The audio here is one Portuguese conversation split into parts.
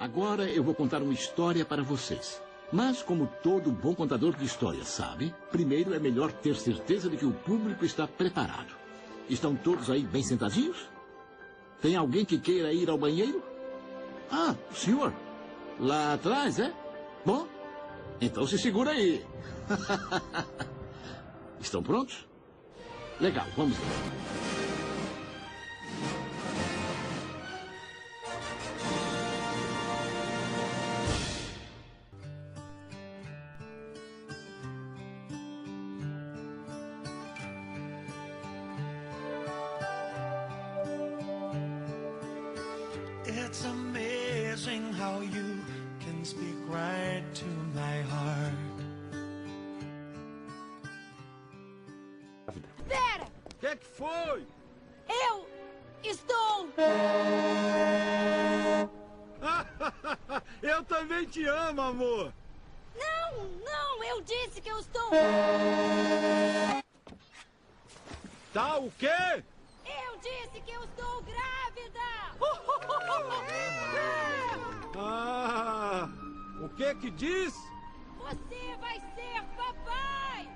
Agora eu vou contar uma história para vocês. Mas, como todo bom contador de histórias sabe, primeiro é melhor ter certeza de que o público está preparado. Estão todos aí bem sentadinhos? Tem alguém que queira ir ao banheiro? Ah, o senhor. Lá atrás, é? Bom, então se segura aí. Estão prontos? Legal, vamos lá. It's amazing how you can speak right to my heart. Pera! O que foi? Eu estou... Eu também te amo, amor. Não, eu disse que eu estou... Tá o quê? Eu disse que eu estou grávida! O que diz? Você vai ser papai!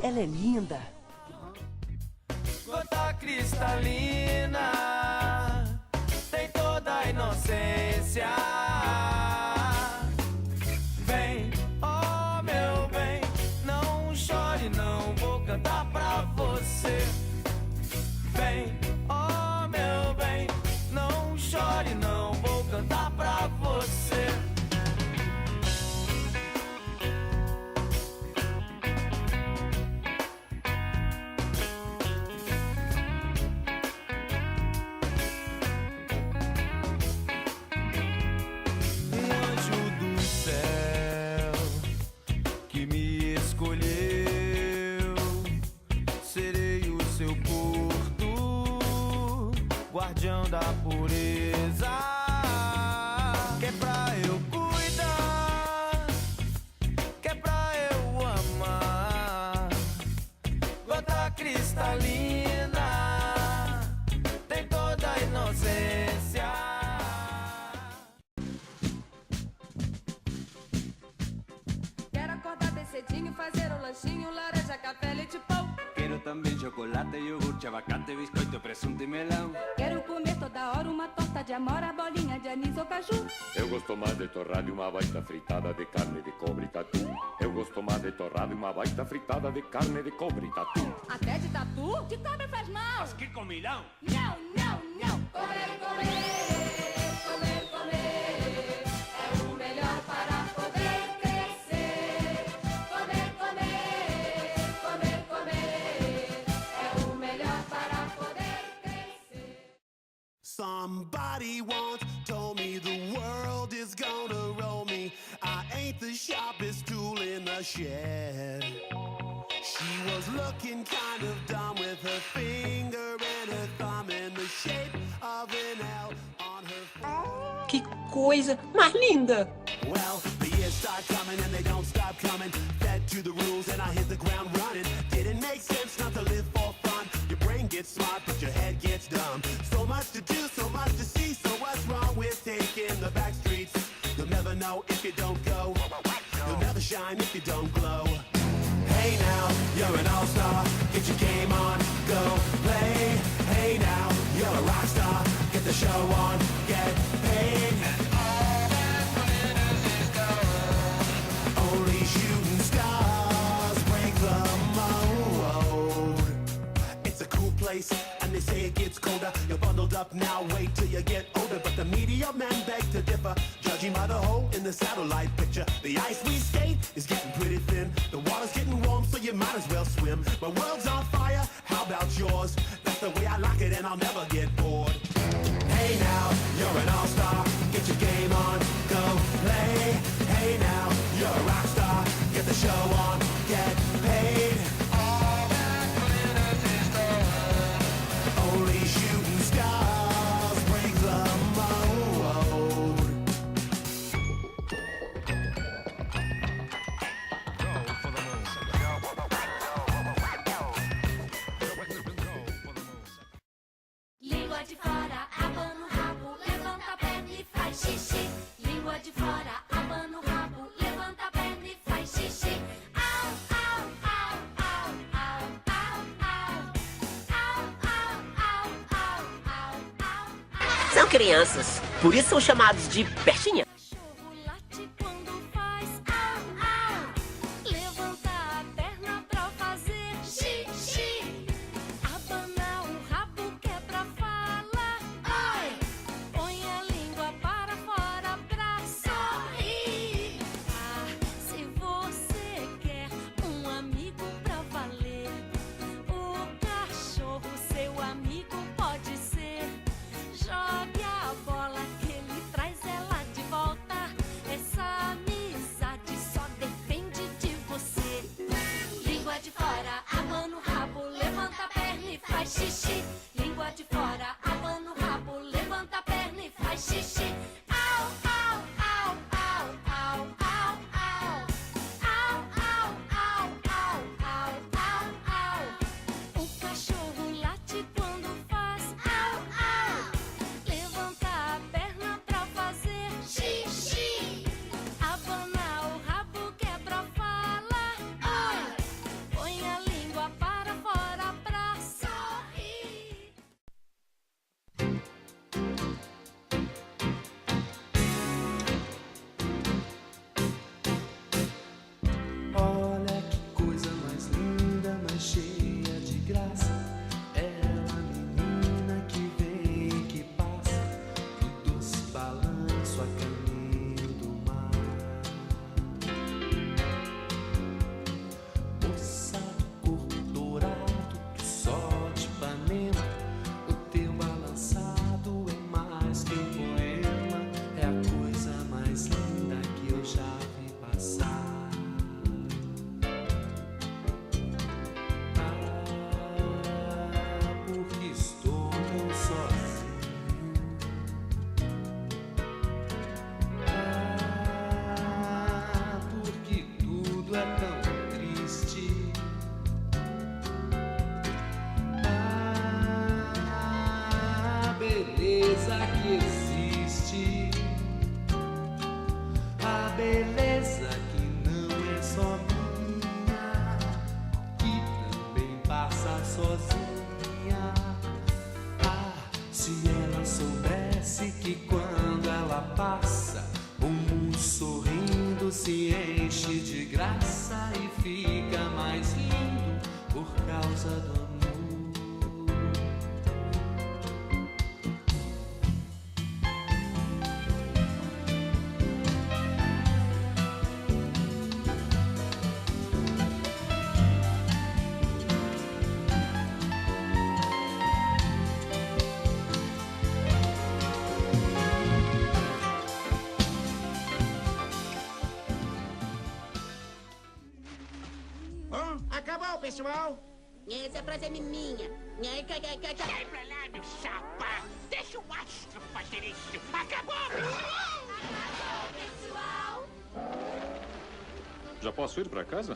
Ela é linda. Gota cristalina, tem toda a inocência. Vem, oh meu bem, não chore, não vou cantar pra você. Vem, oh meu bem, não chore, não vou cantar pra você. Guardião da pureza, que é pra eu cuidar, que é pra eu amar. Gota cristalina, tem toda a inocência. Quero acordar bem cedinho, fazer um lanchinho, laranja, café, leite, pão. Quero também chocolate, iogurte, abacate, biscoito, presunto e melão. Quero comer toda hora uma torta de amora, bolinha de anis ou caju. Eu gosto mais de torrada e uma baita fritada de carne de cobre e tatu. Eu gosto mais de torrada e uma baita fritada de carne de cobre e tatu. Até de tatu? De cobra faz mal. Mas que comilão! Não, não, não. Comer, comer, comer, comer. É o melhor para poder crescer. Comer, comer, comer, comer. É o melhor para poder crescer. Somebody once told me the world is gonna roll me. I ain't the sharpest tool in the shed. She was looking kind of dumb with her finger and her thumb in the shape of an L on her. Que coisa mais linda! Well, the years start coming and they don't stop coming. Fed to the rules and I hit the ground running. Didn't make sense not to live for fun. Your brain get smart, but your head gets dumb. So much to do, so much to see. So what's wrong with taking the back streets? You'll never know if you don't go. You'll never shine if you don't glow. Hey now, you're an all-star. Get your game on, go play. Hey now, you're a rock star. Get the show on, get paid. And all that glitters is gold. Only shooting stars break the mold. It's a cool place, and they say it gets colder. You're bundled up now, wait till you get older. But the media men beg to differ, judging by the hole in the satellite picture. The ice we skate is getting pretty thin. The water's getting warm, so you might as well swim. My world's on fire, how about yours? That's the way I like it, and I'll never get bored. Hey now, you're an all-star. Get your game on, go play. Hey now, you're a rock star. Get the show on, get paid. All that glitters is gold. Only shooting stars break the mold. Língua de fora, abana o rabo, levanta a perna e faz xixi. Língua de fora, abana o rabo, levanta a perna e faz xixi. Au, au, au, au, au, au, au. Au, au, au, au, au, au. São crianças, por isso são chamados de pestinha. Cachorro late quando faz au, au. Levanta a perna pra fazer xixi. Abana o rabo que é pra falar oi. Põe a língua para fora pra sorrir. Ah, se você quer um amigo pra valer, o cachorro seu amigo pode ser. Jogue a bola que ele traz ela de volta. Essa amizade só depende de você. Língua de fora, abana o rabo, levanta a perna e faz xixi. Língua de fora, abana o rabo, levanta a perna e faz xixi. Au, au, au, au, au, au, au. Au, au, au, au, au, au, au. O cachorro late quando faz au, au. Levanta a perna pra fazer xixi. Abana o rabo que é pra falar oi. Põe a língua para fora pra sorrir. Olha que coisa mais linda, mais cheia de graça. Ela, menina que vem e que passa, no doce balanço a caminho do mar. Moça do corpo dourado, que só de Ipanema. O teu balançado é mais que um poema. É a coisa mais linda que eu já vi passar. Porque estou tão sozinho. Porque tudo é tão triste. Beleza que existe. A beleza que não é só minha, que também passa sozinha. Ah, se ela soubesse que quando ela passa, o mundo sorrindo se enche de graça e fica mais lindo por causa do amor. Acabou, pessoal. Essa frase é minha. Sai pra lá, meu chapa. Deixa o astro fazer isso. Acabou. Pessoal, Já posso ir pra casa?